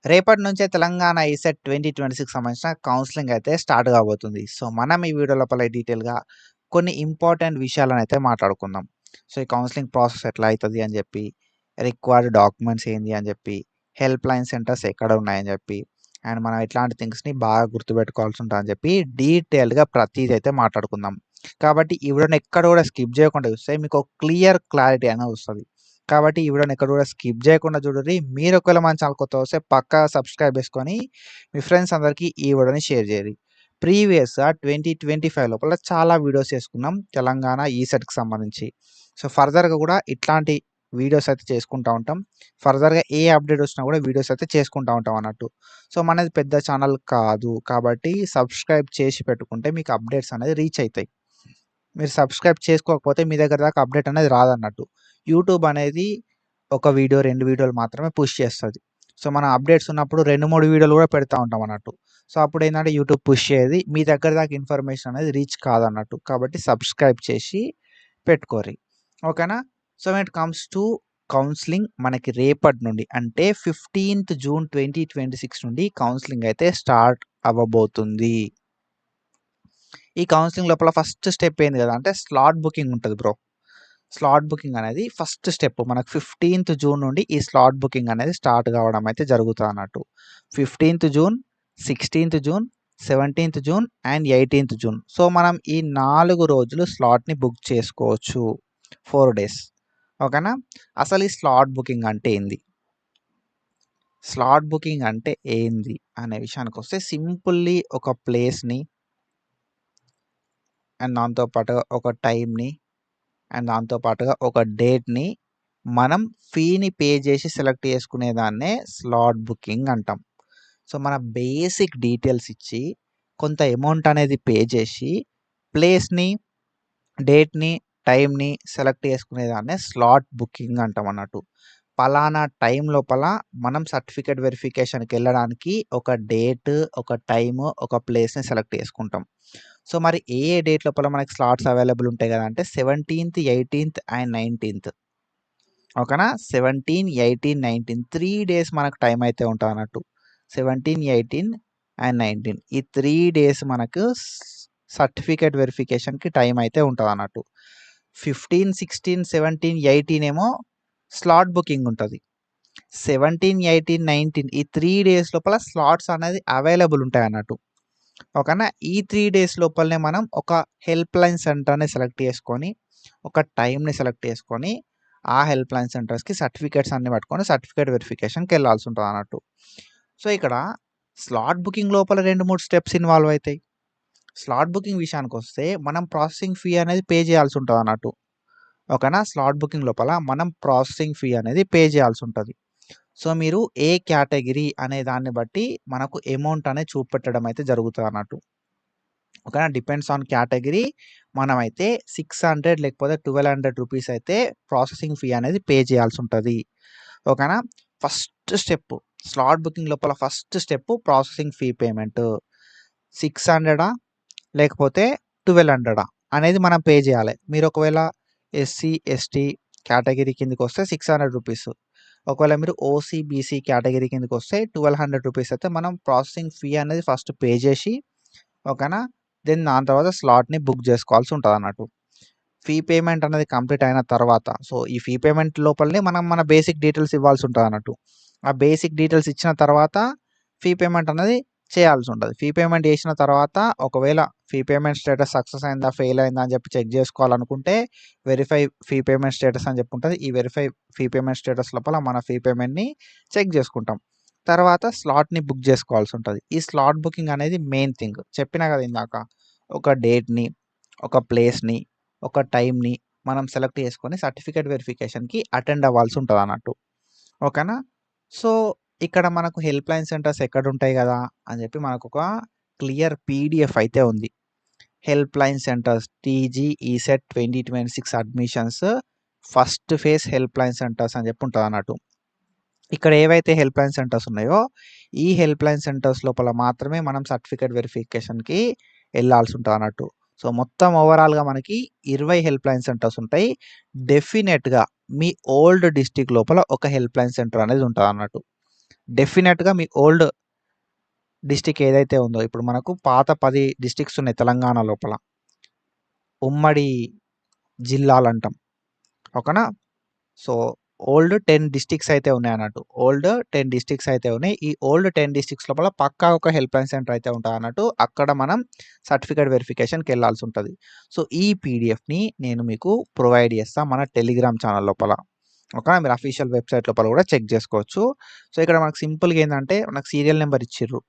రేపటి నుంచే తెలంగాణ ఈసెట్ 2026 సంబంధించిన కౌన్సెలింగ్ అయితే స్టార్ట్ కాబోతుంది. సో, మనం ఈ వీడియో లోపల డీటెయిల్‌గా కొన్ని ఇంపార్టెంట్ విషయాలనైతే మాట్లాడుకుందాం. సో, ఈ కౌన్సెలింగ్ ప్రాసెస్ ఎట్లా అయితది అని చెప్పి, రిక్వైర్డ్ డాక్యుమెంట్స్ ఏంది అని చెప్పి, హెల్ప్ లైన్ సెంటర్స్ ఎక్కడ ఉన్నాయని చెప్పి, అండ్ మనం ఎట్లాంటి థింగ్స్‌ని బాగా గుర్తుపెట్టుకోవాల్సి ఉంటదని చెప్పి డీటెయిల్‌గా ప్రతీది అయితే మాట్లాడుకుందాం. కాబట్టి ఈ వీడియోని ఎక్కడ కూడా స్కిప్ చేయకుండా చూస్తే మీకు క్లియర్ క్లారిటీ అనేది వస్తది. కాబట్టి ఈ వీడియోని ఎక్కడ కూడా స్కిప్ చేయకుండా చూడండి. మీరు ఒకవేళ మన ఛానల్ కొత్త వస్తే పక్కా సబ్స్క్రైబ్ చేసుకొని మీ ఫ్రెండ్స్ అందరికీ ఈ వీడియోని షేర్ చేయండి. ప్రీవియస్‌గా 2025 లోపల చాలా వీడియోస్ చేసుకున్నాం తెలంగాణ ఈసెట్‌కి సంబంధించి. సో, ఫర్దర్‌గా కూడా ఇట్లాంటి వీడియోస్ అయితే చేసుకుంటా ఉంటాం. ఫర్దర్‌గా ఏ అప్డేట్ వచ్చినా కూడా వీడియోస్ అయితే చేసుకుంటా ఉంటాం అన్నట్టు. సో, మనది పెద్ద ఛానల్ కాదు. కాబట్టి సబ్స్క్రైబ్ చేసి పెట్టుకుంటే మీకు అప్డేట్స్ అనేది రీచ్ అయితాయి. మీరు సబ్స్క్రైబ్ చేసుకోకపోతే మీ దగ్గర దాకా అప్డేట్ అనేది రాదన్నట్టు. యూట్యూబ్ అనేది ఒక వీడియో, 2 వీడియోలు మాత్రమే పుష్ చేస్తది. సో, మనం అప్డేట్స్ ఉన్నప్పుడు 2, 3 వీడియోలు కూడా పెడతా ఉంటాం అన్నట్టు. సో, అప్పుడేందంటే యూట్యూబ్ పుష్ చేయది. మీ దగ్గర దాకా ఇన్ఫర్మేషన్ అనేది రీచ్ కాదన్నట్టు. కాబట్టి సబ్స్క్రైబ్ చేసి పెట్టుకోర్రి. ఓకేనా? So, when it comes to counselling మనకి రేపటి నుండి అంటే 15థ్ జూన్ 2026 నుండి కౌన్సెలింగ్ అయితే స్టార్ట్ అవ్వబోతుంది. ఈ కౌన్సెలింగ్ లోపల ఫస్ట్ స్టెప్ ఏంది కదా అంటే స్లాట్ బుకింగ్ ఉంటది బ్రో. స్లాట్ బుకింగ్ అనేది ఫస్ట్ స్టెప్. మనకు 15థ్ జూన్ నుండి ఈ స్లాట్ బుకింగ్ అనేది స్టార్ట్ కావడం అయితే జరుగుతదన్నట్టు. 15థ్ జూన్, 16థ్ జూన్, 17థ్ జూన్ అండ్ 18థ్ జూన్. సో, మనం ఈ 4 రోజులు స్లాట్‌ని బుక్ చేసుకోవచ్చు. 4 డేస్. ఓకేనా? అసలు ఈ స్లాట్ బుకింగ్ అంటే ఏంది? స్లాట్ బుకింగ్ అంటే ఏంది అనే విషయానికొస్తే సింపుల్లీ ఒక ప్లేస్‌ని అండ్ దాంతో పాటుగా ఒక టైమ్‌ని అండ్ దాంతో పాటుగా ఒక డేట్‌ని మనం ఫీని పే చేసి సెలెక్ట్ చేసుకునే దాన్నే స్లాట్ బుకింగ్ అంటాం. సో, మన బేసిక్ డీటెయిల్స్ ఇచ్చి కొంత అమౌంట్ అనేది పే చేసి ప్లేస్‌ని, డేట్‌ని, టైమ్‌ని సెలెక్ట్ చేసుకునే దాన్నే స్లాట్ బుకింగ్ అంటాం అన్నట్టు. పలానా టైం లోపల మనం సర్టిఫికేట్ వెరిఫికేషన్‌కెళ్ళడానికి ఒక డేట్, ఒక టైము, ఒక ప్లేస్‌ని సెలెక్ట్ చేసుకుంటాం. సో, మరి ఏ ఏ డేట్ లోపల మనకి స్లాట్స్ అవైలబుల్ ఉంటాయి కదా అంటే 17థ్, 18థ్ అండ్ 19థ్. ఓకేనా? 17, 18, 19 3 డేస్ మనకు టైం అయితే ఉంటదన్నట్టు. 17, 18 అండ్ 19 ఈ 3 డేస్ మనకు సర్టిఫికేట్ వెరిఫికేషన్‌కి టైం అయితే ఉంటదన్నట్టు. 15, 16, 17, 18 ఏమో స్లాట్ బుకింగ్ ఉంటది. 17, 18, 19 ఈ 3 డేస్ లోపల స్లాట్స్ అనేది అవైలబుల్ ఉంటాయన్నట్టు. ఓకేనా? ఈ 3 డేస్ లోపలనే మనం ఒక హెల్ప్ లైన్ సెంటర్‌ని సెలెక్ట్ చేసుకొని, ఒక టైమ్‌ని సెలెక్ట్ చేసుకొని, ఆ హెల్ప్ లైన్ సెంటర్స్‌కి సర్టిఫికేట్స్ అన్నీ పట్టుకొని సర్టిఫికేట్ వెరిఫికేషన్‌కెళ్ళాల్సి ఉంటదన్నట్టు. సో, ఇక్కడ స్లాట్ బుకింగ్ లోపల 2, 3 స్టెప్స్ ఇన్వాల్వ్ అయితాయి. స్లాట్ బుకింగ్ విషయానికొస్తే మనం ప్రాసెసింగ్ ఫీ అనేది పే చేయాల్సి ఉంటదన్నట్టు. ఓకేనా? స్లాట్ బుకింగ్ లోపల మనం ప్రాసెసింగ్ ఫీ అనేది పే చేయాల్సి ఉంటది. సో, మీరు ఏ కేటగిరీ అనే దాన్ని బట్టి మనకు అమౌంట్ అనేది చూపెట్టడం అయితే జరుగుతదన్నట్టు. ఓకేనా? డిపెండ్స్ ఆన్ కేటగిరీ మనమైతే 600 లేకపోతే 1200 రూపీస్ అయితే ప్రాసెసింగ్ ఫీ అనేది పే చేయాల్సి ఉంటది. ఓకేనా? ఫస్ట్ స్టెప్ స్లాట్ బుకింగ్ లోపల first step processing fee payment. 600 లేకపోతే 1200 అనేది మనం పే చేయాలి. మీరు ఒకవేళ ఎస్సీ, ఎస్టీ కేటగిరీ కిందకొస్తే 600 రూపీస్. ఒకవేళ మీరు ఓసీ, బీసీ కేటగిరీ కిందకొస్తే 1200 రూపీస్ అయితే మనం ప్రాసెసింగ్ ఫీ అనేది ఫస్ట్ పే చేసి ఓకేనా? దెన్ దాని తర్వాత స్లాట్‌ని బుక్ చేసుకోవాల్సి ఉంటదన్నట్టు. ఫీ పేమెంట్ అనేది కంప్లీట్ అయిన తర్వాత సో, ఈ ఫీ పేమెంట్ లోపలనే మనం మన బేసిక్ డీటెయిల్స్ ఇవ్వాల్సి ఉంటదన్నట్టు. ఆ బేసిక్ డీటెయిల్స్ ఇచ్చిన తర్వాత ఫీ పేమెంట్ అనేది చేయాల్సి ఉంటది. ఫీ పేమెంట్ చేసిన తర్వాత ఒకవేళ ఫీ పేమెంట్ స్టేటస్ సక్సెస్ అయిందా? ఫెయిల్ అయిందా? అని చెప్పి చెక్ చేసుకోవాలనుకుంటే వెరిఫై ఫీ పేమెంట్ స్టేటస్ అని చెప్పి ఉంటది. ఈ వెరిఫై ఫీ పేమెంట్ స్టేటస్ లోపల మన ఫీ పేమెంట్‌ని చెక్ చేసుకుంటాం. తర్వాత స్లాట్‌ని బుక్ చేసుకోవాల్సి ఉంటది. ఈ స్లాట్ బుకింగ్ అనేది మెయిన్ థింగ్. చెప్పినా కదా ఇందాక. ఒక డేట్‌ని, ఒక ప్లేస్‌ని, ఒక టైమ్‌ని మనం సెలెక్ట్ చేసుకొని సర్టిఫికేట్ వెరిఫికేషన్‌కి అటెండ్ అవ్వాల్సి ఉంటదన్నట్టు. ఓకేనా? సో, ఇక్కడ మనకు హెల్ప్ లైన్ సెంటర్స్ ఎక్కడుంటాయి గదా! అని చెప్పి మనకొక క్లియర్ పీడీఎఫ్ అయితే ఉంది. Help line centres TG ECET 2026 admissions first phase help line centres అని చెప్పి ఉంటదన్నట్టు. ఇక్కడ ఏవైతే హెల్ప్ లైన్ సెంటర్స్ ఉన్నాయో, ఈ హెల్ప్ లైన్ సెంటర్స్ లోపల మాత్రమే మనం సర్టిఫికేట్ వెరిఫికేషన్‌కి ఎళ్ళాల్సి ఉంటదన్నట్టు. సో, మొత్తం ఓవరాల్‌గా మనకి 20 హెల్ప్ లైన్ సెంటర్స్ ఉంటాయి. డెఫినెట్‌గా మీ ఓల్డ్ డిస్ట్రిక్ట్ లోపల ఒక హెల్ప్ లైన్ సెంటర్ అనేది ఉంటదన్నట్టు. డెఫినెట్గా మీ ఓల్డ్ డిస్టిక్ ఏదైతే ఉందో, ఇప్పుడు మనకు పాత 10 డిస్టిక్స్ ఉన్నాయి తెలంగాణ లోపల, ఉమ్మడి జిల్లాలు అంటాం. ఓకేనా. సో ఓల్డ్ 10 డిస్టిక్స్ అయితే ఉన్నాయి అన్నట్టు. ఓల్డ్ 10 డిస్టిక్స్ అయితే ఉన్నాయి. ఈ ఓల్డ్ 10 డిస్టిక్స్ లోపల పక్కా ఒక హెల్ప్ లైన్ సెంటర్ అయితే ఉంటుంది అన్నట్టు. అక్కడ మనం సర్టిఫికేట్ వెరిఫికేషన్కి వెళ్ళాల్సి ఉంటుంది. సో ఈ పీడిఎఫ్ని నేను మీకు ప్రొవైడ్ చేస్తాను మన టెలిగ్రామ్ ఛానల్ లోపల. ఓకే, మీరు అఫీషియల్ వెబ్సైట్ లోపల కూడా చెక్ చేసుకోవచ్చు. సో ఇక్కడ మనకు సింపుల్గా ఏంటంటే మనకు సీరియల్ నెంబర్ ఇచ్చిర్రు,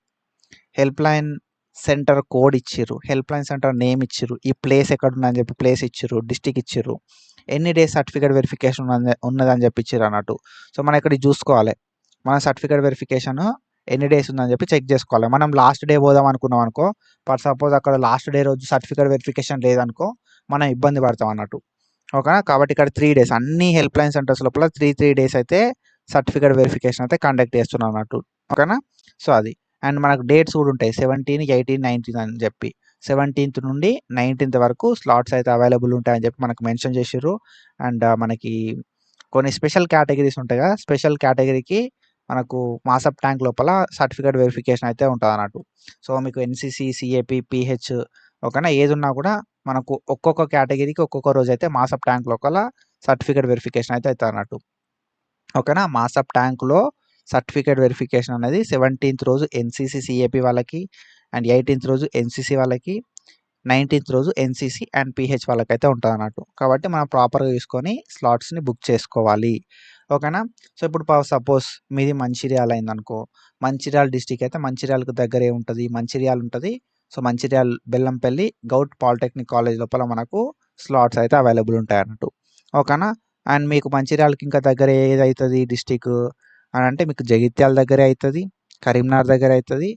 హెల్ప్ లైన్ సెంటర్ కోడ్ ఇచ్చిర్రు, హెల్ప్ లైన్ సెంటర్ నేమ్ ఇచ్చిర్రు, ఈ ప్లేస్ ఎక్కడ ఉందని చెప్పి ప్లేస్ ఇచ్చిర్రు, డిస్టిక్ ఇచ్చిర్రు, ఎన్ని డేస్ సర్టిఫికేట్ వెరిఫికేషన్ ఉన్నదని చెప్పి ఇచ్చిర్రు అన్నట్టు. సో మనం ఇక్కడ చూసుకోవాలి, మన సర్టిఫికేట్ వెరిఫికేషన్ ఎన్ని డేస్ ఉందని చెప్పి చెక్ చేసుకోవాలి. మనం లాస్ట్ డే పోదాం అనుకున్నాం అనుకో, ఫర్ సపోజ్ అక్కడ లాస్ట్ డే రోజు సర్టిఫికేట్ వెరిఫికేషన్ లేదనుకో మనం ఇబ్బంది పడతాం అన్నట్టు. ఓకేనా. కాబట్టి ఇక్కడ 3 డేస్ అన్ని హెల్ప్ లైన్ సెంటర్స్ లోపల 3 డేస్ అయితే సర్టిఫికేట్ వెరిఫికేషన్ అయితే కండక్ట్ చేస్తున్నాం అన్నట్టు. ఓకేనా. సో అది. అండ్ మనకు డేట్స్ కూడా ఉంటాయి, 17, 18, 19 అని చెప్పి. 17th నుండి 19th వరకు స్లాట్స్ అయితే అవైలబుల్ ఉంటాయని చెప్పి మనకు మెన్షన్ చేసిర్రు. అండ్ మనకి కొన్ని స్పెషల్ కేటగిరీస్ ఉంటాయి కదా, స్పెషల్ కేటగిరీకి మనకు మాసప్ ట్యాంక్ లోపల సర్టిఫికేట్ వెరిఫికేషన్ అయితే ఉంటుంది అన్నట్టు. సో మీకు ఎన్సీసీ, సిఏపి, పిహెచ్, ఓకేనా, ఏది ఉన్నా కూడా మనకు ఒక్కొక్క కేటగిరీకి ఒక్కొక్క రోజు అయితే మాసప్ ట్యాంక్ లోపల సర్టిఫికేట్ వెరిఫికేషన్ అయితే అవుతుంది అన్నట్టు. ఓకేనా. మాసప్ ట్యాంక్లో సర్టిఫికేట్ వెరిఫికేషన్ అనేది 17th రోజు ఎన్సీసీ, సిఏపి వాళ్ళకి, అండ్ 18th రోజు ఎన్సీసీ వాళ్ళకి, 19th రోజు ఎన్సీసీ అండ్ పిహెచ్ వాళ్ళకైతే ఉంటుంది అన్నట్టు. కాబట్టి మనం ప్రాపర్గా చూసుకొని స్లాట్స్ని బుక్ చేసుకోవాలి. ఓకేనా. సో ఇప్పుడు సపోజ్ మీది మంచిర్యాల అయిందనుకో, మంచిర్యాల డిస్టిక్ అయితే మంచిర్యాలకు దగ్గర ఏముంటుంది, మంచిర్యాల ఉంటుంది. So Mancherial Bellampalli govt polytechnic college లోపల మనకు స్లాట్స్ అయితే అవైలబుల్ ఉంటాయి అన్నట్టు. ఓకేనా. అండ్ మీకు మంచిర్యాలకి ఇంకా దగ్గర ఏదవుతుంది డిస్టిక్ అని అంటే మీకు జగిత్యాల దగ్గర అవుతుంది, కరీంనగర్ దగ్గర అవుతుంది,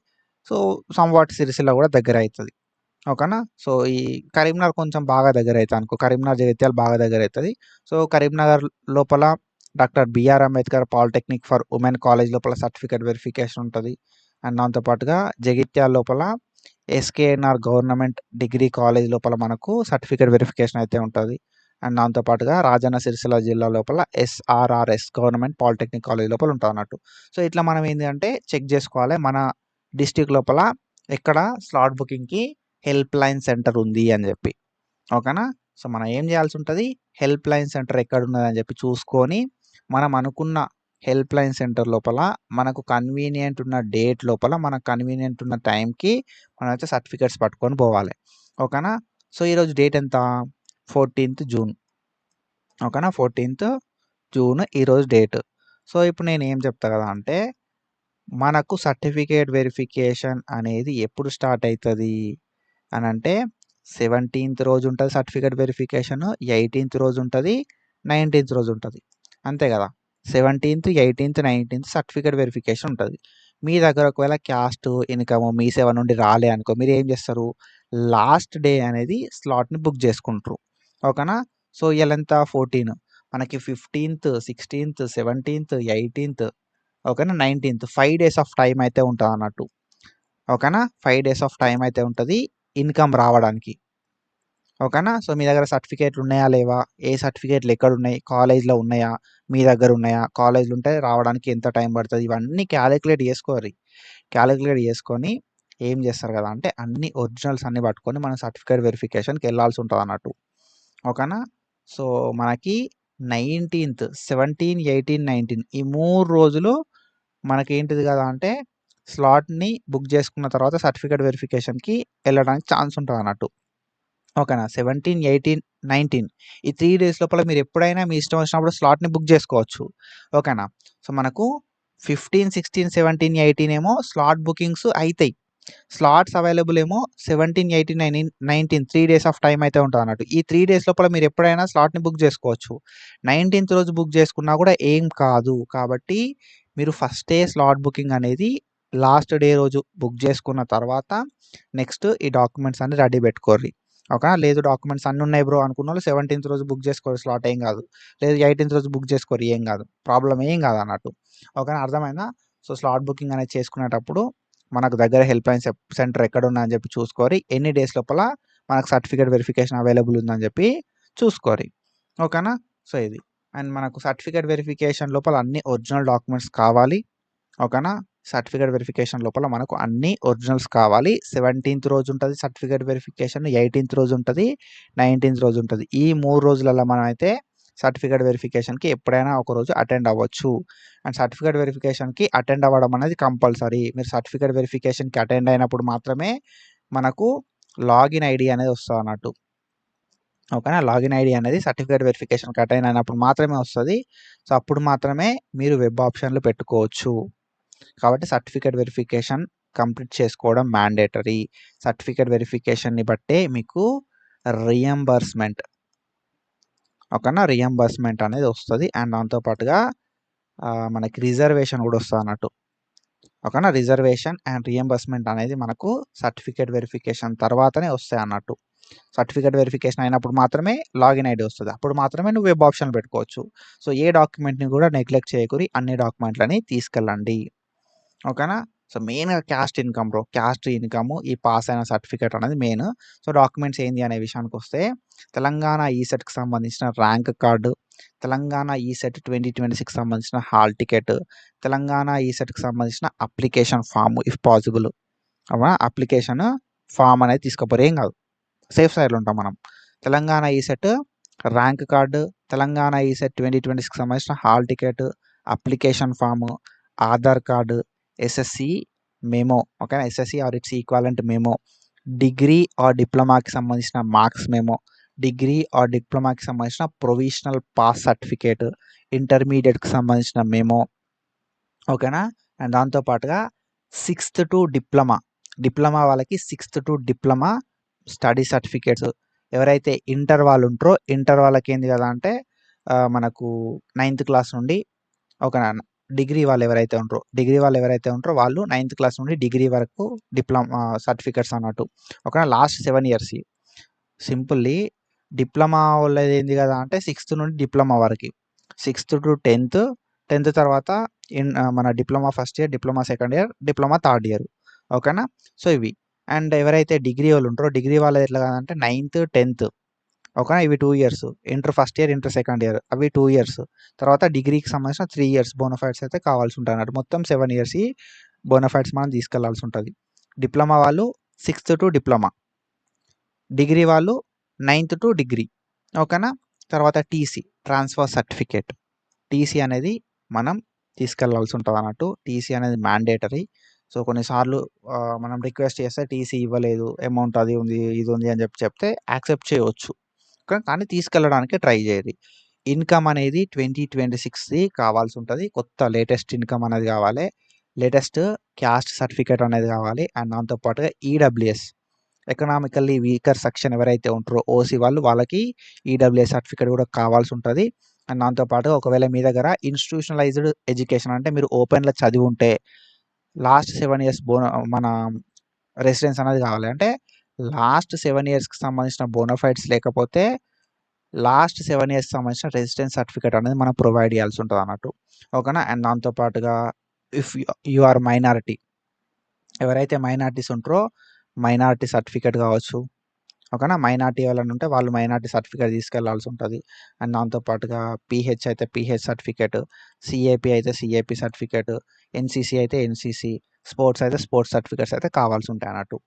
సో సంవాట్ సిరిసిల్ల కూడా దగ్గర అవుతుంది. ఓకేనా. సో ఈ కరీంనగర్ కొంచెం బాగా దగ్గర అవుతుంది అనుకో, కరీంనగర్ జగిత్యాల బాగా దగ్గర అవుతుంది. సో కరీంనగర్ లోపల doctor BR Ambedkar polytechnic for women college లోపల సర్టిఫికేట్ వెరిఫికేషన్ ఉంటుంది. అండ్ దాంతోపాటుగా జగిత్యాల లోపల ఎస్కేఎన్ఆర్ గవర్నమెంట్ డిగ్రీ కాలేజ్ లోపల మనకు సర్టిఫికేట్ వెరిఫికేషన్ అయితే ఉంటుంది. అండ్ దాంతోపాటుగా రాజన్న సిరిసిల్ల జిల్లా లోపల ఎస్ఆర్ఆర్ఎస్ గవర్నమెంట్ పాలిటెక్నిక్ కాలేజ్ లోపల ఉంటుంది అన్నట్టు. సో ఇట్లా మనం ఏంటి అంటే చెక్ చేసుకోవాలి మన డిస్టిక్ లోపల ఎక్కడ స్లాట్ బుకింగ్కి హెల్ప్ లైన్ సెంటర్ ఉంది అని చెప్పి. ఓకేనా. సో మనం ఏం చేయాల్సి ఉంటుంది, హెల్ప్ లైన్ సెంటర్ ఎక్కడ ఉన్నదని చెప్పి చూసుకొని మనం అనుకున్న హెల్ప్ లైన్ సెంటర్ లోపల మనకు కన్వీనియంట్ ఉన్న డేట్ లోపల మనకు కన్వీనియంట్ ఉన్న టైంకి మనం అయితే సర్టిఫికేట్స్ పట్టుకొని పోవాలి. ఓకేనా. సో ఈరోజు డేట్ ఎంత, 14th జూన్. ఓకేనా, 14th జూన్ ఈరోజు డేట్. సో ఇప్పుడు నేను ఏం చెప్తా కదా అంటే, మనకు సర్టిఫికేట్ వెరిఫికేషన్ అనేది ఎప్పుడు స్టార్ట్ అవుతుంది అని అంటే 17th రోజు ఉంటుంది సర్టిఫికేట్ వెరిఫికేషన్, 18th రోజు ఉంటుంది, 19th రోజు ఉంటుంది, అంతే కదా. 17th, 18th, 19th certificate verification ఉంటుంది. మీ దగ్గర ఒకవేళ క్యాస్ట్, ఇన్కమ్, మీ సేవ నుండి రాలే అనుకో, మీరు ఏం చేస్తారు, లాస్ట్ డే అనేది స్లాట్ని బుక్ చేసుకుంటారు. ఓకేనా. సో ఇవాళ ఎంత, 14, మనకి 15th, 16th, 17th, 18th, ఓకేనా, 19th 5 days ఆఫ్ టైం అయితే ఉంటుంది అన్నట్టు. ఓకేనా. 5 days ఆఫ్ టైం అయితే ఉంటుంది ఇన్కమ్ రావడానికి. ఓకేనా. సో మీ దగ్గర సర్టిఫికేట్లు ఉన్నాయా లేవా, ఏ సర్టిఫికేట్లు ఎక్కడ ఉన్నాయి, కాలేజ్లో ఉన్నాయా, మీ దగ్గర ఉన్నాయా, కాలేజ్లో ఉంటే రావడానికి ఎంత టైం పడుతుంది, ఇవన్నీ క్యాలిక్యులేట్ చేసుకోవాలి. క్యాలిక్యులేట్ చేసుకొని ఏం చేస్తారు కదా అంటే అన్ని ఒరిజినల్స్ అన్ని పట్టుకొని మనం సర్టిఫికేట్ వెరిఫికేషన్కి వెళ్ళాల్సి ఉంటుంది అన్నట్టు. ఓకేనా. సో మనకి 19th, 17, 18, 19 ఈ 3 రోజులు మనకేంటిది కదా అంటే స్లాట్ని బుక్ చేసుకున్న తర్వాత సర్టిఫికేట్ వెరిఫికేషన్కి వెళ్ళడానికి ఛాన్స్ ఉంటుంది అన్నట్టు. ఓకేనా. 17, 18, 19 ఈ 3 days లోపల మీరు ఎప్పుడైనా మీ ఇష్టం వచ్చినప్పుడు స్లాట్ని బుక్ చేసుకోవచ్చు. ఓకేనా. సో మనకు 15, 16, 17, 18 ఏమో స్లాట్ బుకింగ్స్ అవుతాయి. స్లాట్స్ అవైలబుల్ ఏమో 17, 18, 19 3 days ఆఫ్ టైం అయితే ఉంటుంది అన్నట్టు. ఈ 3 days లోపల మీరు ఎప్పుడైనా స్లాట్ని బుక్ చేసుకోవచ్చు. 19th రోజు బుక్ చేసుకున్నా కూడా ఏం కాదు. కాబట్టి మీరు ఫస్టే స్లాట్ బుకింగ్ అనేది లాస్ట్ డే రోజు బుక్ చేసుకున్న తర్వాత నెక్స్ట్ ఈ డాక్యుమెంట్స్ అన్ని రెడీ పెట్టుకోర్రి. ఓకే. లేదు డాక్యుమెంట్స్ అన్నీ ఉన్నాయి బ్రో అనుకున్న వాళ్ళు 17th రోజు బుక్ చేసుకోరు, స్లాట్ ఏం కాదు. లేదు 18th రోజు బుక్ చేసుకోరు, ఏం కాదు, ప్రాబ్లం ఏం కాదు అన్నట్టు. ఓకేనా, అర్థమైందా. సో స్లాట్ బుకింగ్ అనేది చేసుకునేటప్పుడు మనకు దగ్గర హెల్ప్ లైన్ సెంటర్ ఎక్కడ ఉన్నా అని చెప్పి చూసుకోరి, ఎన్ని డేస్ లోపల మనకు సర్టిఫికేట్ వెరిఫికేషన్ అవైలబుల్ ఉందని చెప్పి చూసుకోరి. ఓకేనా. సో ఇది. అండ్ మనకు సర్టిఫికేట్ వెరిఫికేషన్ లోపల అన్ని ఒరిజినల్ డాక్యుమెంట్స్ కావాలి. ఓకేనా. సర్టిఫికేట్ వెరిఫికేషన్ లోపల మనకు అన్ని ఒరిజినల్స్ కావాలి. 17th రోజు ఉంటది సర్టిఫికేట్ వెరిఫికేషన్, 18th రోజు ఉంటది, 19th రోజు ఉంటది. ఈ 3 రోజులలో మనమైతే సర్టిఫికేట్ వెరిఫికేషన్‌కి ఎప్పుడైనా ఒక రోజు అటెండ్ అవ్వచ్చు. అండ్ సర్టిఫికేట్ వెరిఫికేషన్‌కి అటెండ్ అవ్వడం అనేది కంపల్సరీ. మీరు సర్టిఫికేట్ వెరిఫికేషన్‌కి అటెండ్ అయినప్పుడు మాత్రమే మనకు లాగిన్ ఐడీ అనేది వస్తదన్నట్టు. ఓకేనా. లాగిన్ ఐడీ అనేది సర్టిఫికేట్ వెరిఫికేషన్‌కి అటెండ్ అయినప్పుడు మాత్రమే వస్తది. సో, అప్పుడు మాత్రమే మీరు వెబ్ ఆప్షన్‌లు పెట్టుకోవచ్చు. కాబట్టి సర్టిఫికేట్ వెరిఫికేషన్ కంప్లీట్ చేసుకోవడం మ్యాండేటరీ. సర్టిఫికేట్ వెరిఫికేషన్‌ని బట్టే మీకు రియంబర్స్‌మెంట్ ఓకేనా. రియంబర్స్‌మెంట్ అనేది వస్తది. అండ్ దాంతో పాటుగా మనకి రిజర్వేషన్ కూడా వస్తదన్నట్టు. ఓకేనా. రిజర్వేషన్ అండ్ రియంబర్స్‌మెంట్ అనేది మనకు సర్టిఫికేట్ వెరిఫికేషన్ తర్వాతనే వస్తాయన్నట్టు. సర్టిఫికేట్ వెరిఫికేషన్ అయినప్పుడు మాత్రమే లాగిన్ ఐడీ వస్తది. అప్పుడు మాత్రమే నువ్వు వెబ్ ఆప్షన్‌లు పెట్టుకోవచ్చు. సో, ఏ డాక్యుమెంట్‌ని కూడా నెగ్లెక్ట్ చేయకురి. అన్ని డాక్యుమెంట్‌లని తీసుకెళ్ళండి. ఓకేనా. సో, మెయిన్‌గా caste income bro. Caste income ఈ పాస్ అయిన సర్టిఫికేట్ అనేది మెయిన్. సో, డాక్యుమెంట్స్ ఏంది అనే విషయానికొస్తే తెలంగాణ ఈసెట్‌కి సంబంధించిన ర్యాంక్ కార్డు, తెలంగాణ ఈసెట్ 2026కి సంబంధించిన హాల్ టికెట్, తెలంగాణ ఈసెట్‌కి సంబంధించిన అప్లికేషన్ ఫార్మ్ ఇఫ్ పాసిబుల్. అవునా. అప్లికేషన్ ఫార్మ్ అనేది తీసుకపోరు. ఏం కాదు. సేఫ్ సైడ్‌లో ఉంటాం మనం. Telangana ECET rank card, Telangana ECET 2026కి సంబంధించిన hall ticket, application form, Aadhaar card, SSC memo ఓకేనా. SSC or it's equivalent memo, degree or డిప్లొమాకి సంబంధించిన మార్క్స్ మెమో, డిగ్రీ ఆర్ డిప్లొమాకి సంబంధించిన ప్రొవిజనల్ పాస్ సర్టిఫికేట్, ఇంటర్మీడియేట్‌కి సంబంధించిన మెమో ఓకేనా. అండ్ దాంతో పాటుగా 6th టు డిప్లొమా, డిప్లొమా వాళ్ళకి 6th to diploma study certificates. ఎవరైతే inter వాళ్ళు ఉంటారో ఇంటర్ వాళ్ళకి ఏంది కదా అంటే మనకు 9th క్లాస్ నుండి ఓకేనా. డిగ్రీ వాళ్ళు ఎవరైతే ఉంటారో వాళ్ళు 9th క్లాస్ నుండి డిగ్రీ వరకు డిప్లొమా సర్టిఫికేట్స్ అన్నట్టు. ఓకేనా. లాస్ట్ 7 ఇయర్స్ సింపుల్లీ డిప్లొమా వాళ్ళది ఏంది కదా అంటే 6th నుండి డిప్లొమా వరకి. 6th టు 10th తర్వాత మన diploma first year, diploma second year, diploma third year. ఓకేనా. సో, ఇవి. అండ్ ఎవరైతే డిగ్రీ వాళ్ళు ఉంటారో డిగ్రీ వాళ్ళది ఎట్లా కాదంటే 9th, 10th ఓకేనా. ఇవి 2 years. Inter first year, inter second year అవి 2 ఇయర్స్. తర్వాత డిగ్రీకి సంబంధించిన 3 ఇయర్స్ బోనఫైడ్స్ అయితే కావాల్సి ఉంటాయన్నట్టు. మొత్తం 7 ఇయర్స్ ఈ బోనఫైడ్స్ మనం తీసుకెళ్లాల్సి ఉంటది. డిప్లొమా వాళ్ళు 6th టు డిప్లొమా, డిగ్రీ వాళ్ళు 9th టు డిగ్రీ ఓకేనా. తర్వాత టీసీ ట్రాన్స్ఫర్ సర్టిఫికేట్. టీసీ అనేది మనం తీసుకెళ్లాల్సి ఉంటదన్నట్టు. టీసీ అనేది మ్యాండేటరీ. సో, కొన్నిసార్లు మనం రిక్వెస్ట్ చేస్తే టీసీ ఇవ్వలేదు. అమౌంట్ అది ఉంది, ఇది ఉంది అని చెప్తే యాక్సెప్ట్ చేయవచ్చు. కానీ తీసుకెళ్ళడానికి ట్రై చేయండి. ఇన్‌కమ్ అనేది 2026ది కావాల్సి ఉంటది. కొత్త లేటెస్ట్ ఇన్‌కమ్ అనేది కావాలి. లేటెస్ట్ క్యాస్ట్ సర్టిఫికేట్ అనేది కావాలి. అండ్ దాంతో పాటుగా ఈడబ్ల్యూఎస్ ఎకనామికల్లీ వీకర్ సెక్షన్ ఎవరైతే ఉంటారో ఓసీ వాళ్ళకి ఈడబ్ల్యూఎస్ సర్టిఫికేట్ కూడా కావాల్సి ఉంటది. అండ్ దాంతో పాటుగా ఒకవేళ మీ దగ్గర ఇన్‌స్టిట్యూషనలైజ్డ్ ఎడ్యుకేషన్ అంటే మీరు ఓపెన్‌లో చదివి ఉంటే లాస్ట్ 7 ఇయర్స్ మన రెసిడెన్స్ అనేది కావాలి. అంటే లాస్ట్ 7 ఇయర్స్‌కి సంబంధించిన బోనఫైడ్స్ లేకపోతే లాస్ట్ 7 ఇయర్స్‌కి సంబంధించిన రెసిడెన్స్ సర్టిఫికేట్ అనేది మనం ప్రొవైడ్ చేయాల్సి ఉంటదన్నట్టు. ఓకేనా. అండ్ దాంతో పాటుగా ఇఫ్ యూ ఆర్ మైనారిటీ ఎవరైతే మైనారిటీస్ ఉంటారో మైనారిటీ సర్టిఫికేట్ కావచ్చు. ఓకేనా. మైనారిటీ ఎవరైనా ఉంటే వాళ్ళు మైనారిటీ సర్టిఫికేట్ తీసుకెళ్లాల్సి ఉంటది. అండ్ దాంతో పాటుగా పీహెచ్ అయితే పీహెచ్ సర్టిఫికేట్, సీఏపీ అయితే సీఏపీ సర్టిఫికేట్, ఎన్‌సీసీ అయితే ఎన్‌సీసీ, స్పోర్ట్స్ అయితే స్పోర్ట్స్ సర్టిఫికేట్స్ అయితే కావాల్సి ఉంటాయన్నట్టు.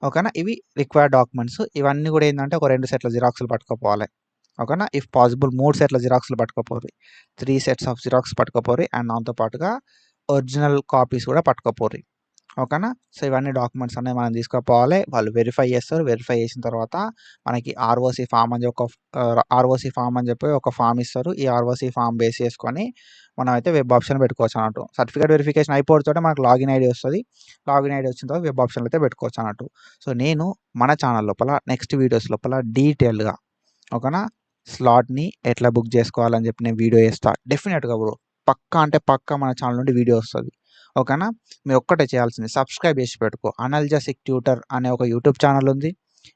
ఓకేనా. ఇవి రిక్వైర్డ్ డాక్యుమెంట్స్. ఇవన్నీ కూడా ఏందంటే ఒక 2 సెట్ల జిరాక్స్‌లు పట్టుకపోవాలి. ఓకేనా. ఇఫ్ పాసిబుల్ 3 సెట్ల జిరాక్స్‌లు పట్టుకపోర్రి. 3 సెట్స్ ఆఫ్ జిరాక్స్ పట్టుకపోర్రి. అండ్ దాంతో పాటుగా ఒరిజినల్ కాపీస్ కూడా పట్టుకపోర్రి. ఓకేనా. సో, ఇవన్నీ డాక్యుమెంట్స్ అనేవి మనం తీసుకుపోవాలి. వాళ్ళు వెరిఫై చేస్తారు. వెరిఫై చేసిన తర్వాత మనకి ఆర్ఓసీ ఫార్మ్ అని ఒక ఆర్ఓసీ ఫార్మ్ అని చెప్పి ఒక ఫార్మ్ ఇస్తారు. ఈ ఆర్ఓసీ ఫార్మ్ బేస్ చేసుకొని మనం అయితే వెబ్ ఆప్షన్ పెట్టుకోవచ్చు అన్నట్టు. సర్టిఫికేట్ వెరిఫికేషన్ అయిపోవడంతోనే మనకు లాగిన్ ఐడీ వస్తది. లాగిన్ ఐడీ వచ్చిన తర్వాత వెబ్ ఆప్షన్‌లు అయితే పెట్టుకోవచ్చు అన్నట్టు. సో, నేను మన ఛానల్ లోపల నెక్స్ట్ వీడియోస్ లోపల డీటెయిల్‌గా ఓకేనా స్లాట్‌ని ఎట్లా బుక్ చేసుకోవాలని చెప్పి నేను వీడియో చేస్తా. డెఫినిట్‌గా బ్రో. పక్కా అంటే పక్కా మన ఛానల్ నుండి వీడియో వస్తది. ఓకేనా. మీరు ఒక్కటే చేయాల్సింది సబ్స్క్రైబ్ చేసి పెట్టుకో. అనల్జసిక్ ట్యూటర్ అనే ఒక యూట్యూబ్ ఛానల్ ఉంది.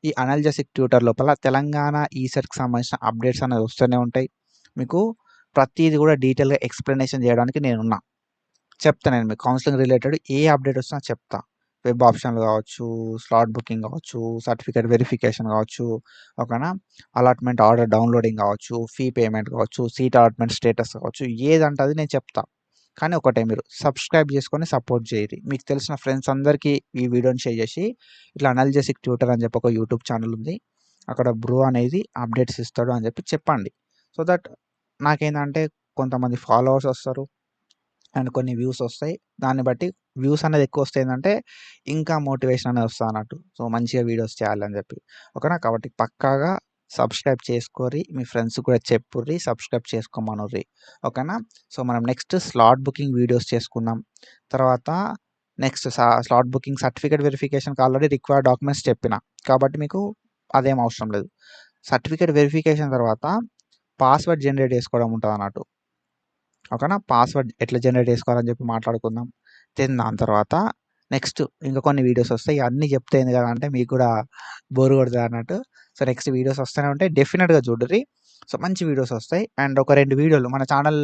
ఈ అనల్జసిక్ ట్యూటర్ లోపల తెలంగాణ ఈసెట్‌కి సంబంధించిన అప్డేట్స్ అనేవి వస్తూనే ఉంటాయి. మీకు ప్రతీది కూడా డీటెయిల్‌గా ఎక్స్‌ప్లనేషన్ చేయడానికి నేనున్నా. చెప్తా నేను మీకు కౌన్సెలింగ్ రిలేటెడ్ ఏ అప్డేట్ వచ్చినా చెప్తా. వెబ్ ఆప్షన్‌లు కావచ్చు, స్లాట్ బుకింగ్ కావచ్చు, సర్టిఫికేట్ వెరిఫికేషన్ కావచ్చు, ఓకేనా. అలాట్‌మెంట్ ఆర్డర్ డౌన్‌లోడింగ్ కావచ్చు, ఫీ పేమెంట్ కావచ్చు, సీట్ అలాట్‌మెంట్ స్టేటస్ కావచ్చు, ఏదంటే అది నేను చెప్తా. కానీ ఒకటే మీరు సబ్స్క్రైబ్ చేసుకొని సపోర్ట్ చేయరు. మీకు తెలిసిన ఫ్రెండ్స్ అందరికీ ఈ వీడియోని షేర్ చేసి ఇట్లా అనల్జెసిక్ ట్యూటర్ అని చెప్పి ఒక యూట్యూబ్ ఛానల్ ఉంది. అక్కడ బ్రో అనేది అప్డేట్స్ ఇస్తాడు అని చెప్పి చెప్పండి. సో దట్ నాకేందంటే కొంతమంది ఫాలోవర్స్ వస్తారు అండ్ కొన్ని వ్యూస్ వస్తాయి. దాన్ని బట్టి వ్యూస్ అనేది ఎక్కువ వస్తే ఏందంటే ఇంకా మోటివేషన్ అనేది వస్తది అన్నట్టు. సో మంచిగా వీడియోస్ చేయాలని చెప్పి. ఓకేనా? కాబట్టి పక్కాగా సబ్స్క్రైబ్ చేసుకోర్రి. మీ ఫ్రెండ్స్‌కి కూడా చెప్పుర్రి. సబ్స్క్రైబ్ చేసుకోమనుర్రి. ఓకేనా? సో మనం నెక్స్ట్ స్లాట్ బుకింగ్ వీడియోస్ చేసుకుందాం. తర్వాత నెక్స్ట్ స్లాట్ బుకింగ్ సర్టిఫికేట్ వెరిఫికేషన్‌కి ఆల్రెడీ రిక్వైర్డ్ డాక్యుమెంట్స్ చెప్పిన. కాబట్టి మీకు అదేం అవసరం లేదు. సర్టిఫికేట్ వెరిఫికేషన్ తర్వాత పాస్వర్డ్ జనరేట్ చేసుకోవడం ఉంటదన్నట్టు. ఓకేనా? పాస్వర్డ్ ఎట్లా జనరేట్ చేసుకోవాలని చెప్పి మాట్లాడుకుందాం. దెన్ దాని తర్వాత నెక్స్ట్ ఇంకా కొన్ని వీడియోస్ వస్తాయి. అన్నీ చెప్తే ఏంది కదా అంటే మీకు కూడా బోర్ కొడతది అన్నట్టు. సో నెక్స్ట్ వీడియోస్ వస్తూనే ఉంటాయి. డెఫినిట్‌గా చూడుర్రి. సో మంచి వీడియోస్ వస్తాయి. అండ్ ఒక 2 వీడియోలు మన ఛానల్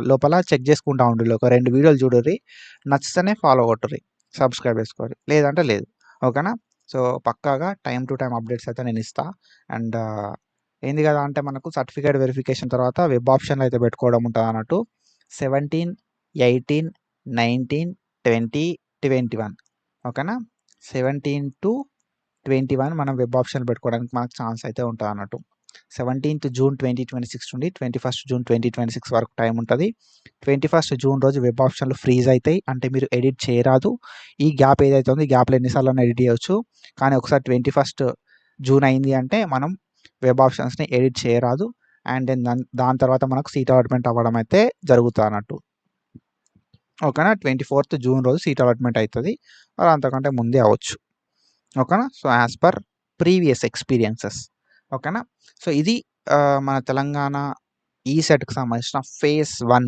లోపల చెక్ చేసుకుంటా ఉండుర్రి. ఒక 2 వీడియోలు చూడుర్రి. నచ్చితేనే ఫాలో కొట్టుర్రి. సబ్స్క్రైబ్ చేసుకోర్రి. లేదంటే లేదు. ఓకేనా? సో పక్కాగా టైమ్ టు టైమ్ అప్డేట్స్ అయితే నేను ఇస్తా. అండ్ ఏంది కదా అంటే మనకు సర్టిఫికేట్ వెరిఫికేషన్ తర్వాత వెబ్ ఆప్షన్‌లు అయితే పెట్టుకోవడం ఉంటదన్నట్టు. 17, 18, 19, 20, 21 ఓకేనా? 17-21 మనం వెబ్ ఆప్షన్‌లు పెట్టుకోవడానికి మనకు ఛాన్స్ అయితే ఉంటదన్నట్టు. 17th జూన్ 2026 నుండి 21st జూన్ 2026 వరకు టైం ఉంటది. 21st జూన్ రోజు వెబ్ ఆప్షన్‌లు ఫ్రీజ్ అయితాయి. అంటే మీరు ఎడిట్ చేయరాదు. ఈ గ్యాప్ ఏదైతే ఉందో ఈ గ్యాప్‌లో ఎన్ని సార్లైనా ఎడిట్ చేయొచ్చు. కానీ ఒకసారి 21st జూన్ అయింది అంటే మనం వెబ్ ఆప్షన్స్‌ని ఎడిట్ చేయరాదు. అండ్ దెన్ దాని తర్వాత మనకు సీట్ అలాట్‌మెంట్ అవ్వడం అయితే జరుగుతదన్నట్టు. ఓకేనా? 24th జూన్ రోజు సీట్ అలాట్‌మెంట్ అయితది. ఆర్ అంతకంటే ముందే అవ్వచ్చు. ఓకేనా? So, as per previous experiences. ఓకేనా? సో, ఇది మన తెలంగాణ ఈసెట్‌కి సంబంధించిన ఫేజ్ 1.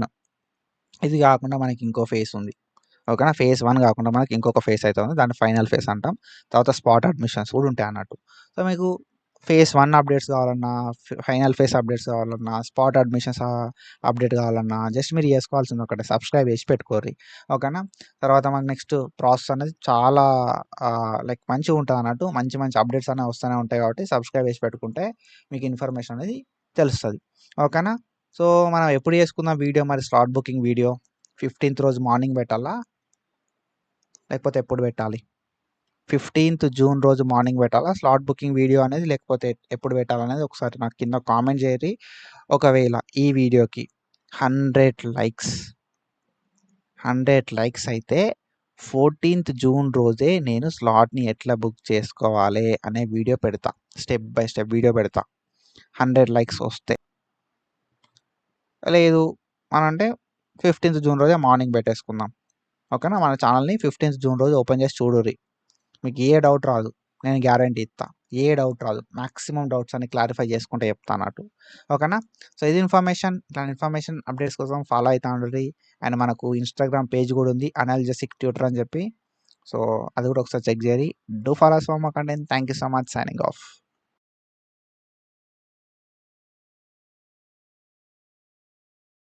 ఇది కాకుండా మనకి ఇంకో ఫేజ్ ఉంది. ఓకేనా? ఫేజ్ 1 కాకుండా మనకి ఇంకొక ఫేజ్ అయితే ఉంది. దాన్ని ఫైనల్ ఫేజ్ అంటాం. తర్వాత స్పాట్ అడ్మిషన్స్ కూడా ఉంటాయి అన్నట్టు. సో, మీకు ఫేజ్ 1 అప్డేట్స్ కావాలన్నా, ఫైనల్ ఫేజ్ అప్డేట్స్ కావాలన్నా, స్పాట్ అడ్మిషన్స్ అప్డేట్ కావాలన్నా జస్ట్ మీరు చేసుకోవాల్సింది ఒకటే సబ్స్క్రైబ్ చేసి పెట్టుకోర్రి. ఓకేనా? తర్వాత మనకు నెక్స్ట్ ప్రాసెస్ అనేది చాలా లైక్ మంచిగా ఉంటది అన్నట్టు. మంచి మంచి అప్డేట్స్ అనేవి వస్తూనే ఉంటాయి కాబట్టి సబ్స్క్రైబ్ చేసి పెట్టుకుంటే మీకు ఇన్ఫర్మేషన్ అనేది తెలుస్తది. ఓకేనా? సో, మనం ఎప్పుడు చేసుకుందాం వీడియో మరి స్లాట్ బుకింగ్ వీడియో? 15th రోజు మార్నింగ్ పెట్టాలా? లేకపోతే ఎప్పుడు పెట్టాలి? 15th జూన్ రోజు మార్నింగ్ పెట్టాలా స్లాట్ బుకింగ్ వీడియో అనేది? లేకపోతే ఎప్పుడు పెట్టాలనేది ఒకసారి నాకు కింద కామెంట్ చేయండి. ఒకవేళ ఈ వీడియోకి 100 లైక్స్ అయితే 14th జూన్ రోజే నేను స్లాట్‌ని ఎట్లా బుక్ చేసుకోవాలి అనే వీడియో పెడతా. స్టెప్ బై స్టెప్ వీడియో పెడతా. 100 లైక్స్ వస్తే. లేదు అనంటే 15th జూన్ రోజే మార్నింగ్ పెట్టేసుకుందాం. ఓకేనా? మన ఛానల్‌ని 15th జూన్ రోజు ఓపెన్ చేసి చూడుర్రి. మీకు ఏ డౌట్ రాదు. నేను గ్యారంటీ ఇత్తా. ఏ డౌట్ రాదు. మాక్సిమం డౌట్స్ అన్ని క్లారిఫై చేసుకుంటా చెప్తా అన్నట్టు. ఓకేనా? సో, ఇది ఇన్ఫర్మేషన్. ఇట్లాంటి ఇన్ఫర్మేషన్ అప్డేట్స్ కోసం ఫాలో అయితా ఉండుర్రి. అండ్ మనకు ఇన్‌స్టాగ్రామ్ పేజ్ కూడా ఉంది. అనల్జెసిక్ ట్యూటర్ అని చెప్పి. సో, అది కూడా ఒకసారి చెక్ చేయండి. Do follow us for more content. Thank you so much. Signing of.